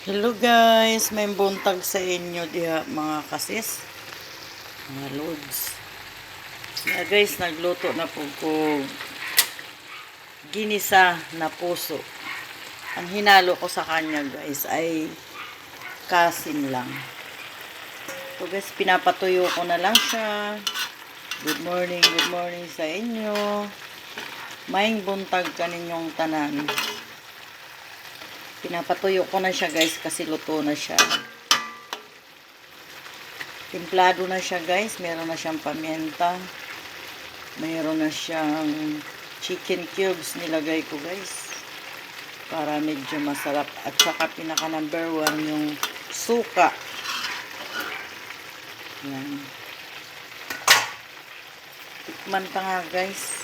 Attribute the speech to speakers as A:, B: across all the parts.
A: Hello guys, may buntag sa inyo diha mga kasis, mga lods. Na guys, nagluto na po ko ginisa na puso. Ang hinalo ko sa kanya guys ay kasin lang. So guys, pinapatuyo ko na lang siya. Good morning sa inyo. Maing buntag kaninyong tanan. Pinapatuyo ko na siya guys kasi luto na siya. Timplado na siya guys. Meron na siyang paminta. Meron na siyang chicken cubes nilagay ko guys. Para medyo masarap. At saka pinaka number 1 yung suka. Yan. Tikman pa nga guys.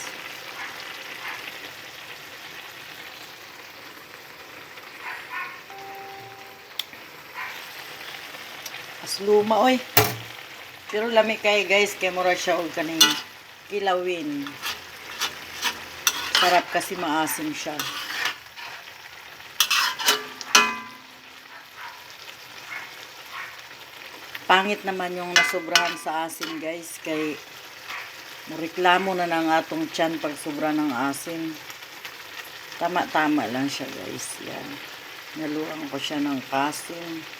A: As luma oy. Pero lami kay guys kay mura siya og kaning kilawin. Sarap kasi maasim siya. Pangit naman yung nasobrahan sa asin guys kay reklamo na ng atong tiyan pag sobra ng asin. Tama-tama lang siya guys. Yan. Naluang ko siya ng kasin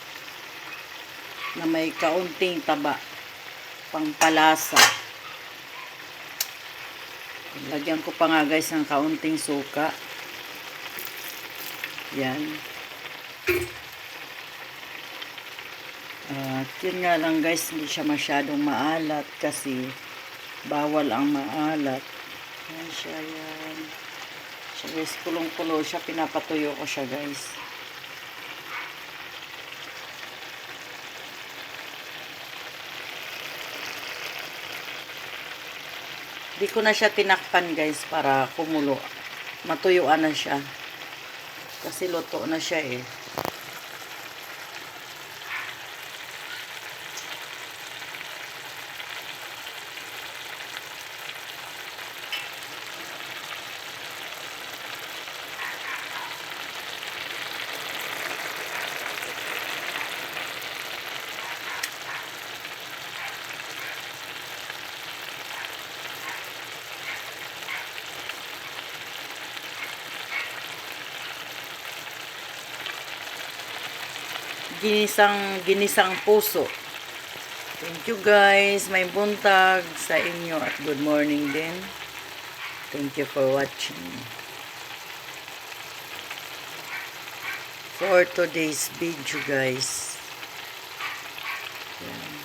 A: na may kaunting taba pangpalasa. Lagyan ko pa nga guys ng kaunting suka. Yan. At yun nga lang guys, hindi siya masyadong maalat kasi bawal ang maalat. Yan siya yan. So guys, kulong-kulo siya. Pinapatuyo ko siya guys. Di ko na siya tinakpan guys para kumulo. Matuyuan na siya. Kasi luto na siya eh. Ginisang puso. Thank you guys. May buntag sa inyo at good morning din. Thank you for watching. For today's video guys. Yan.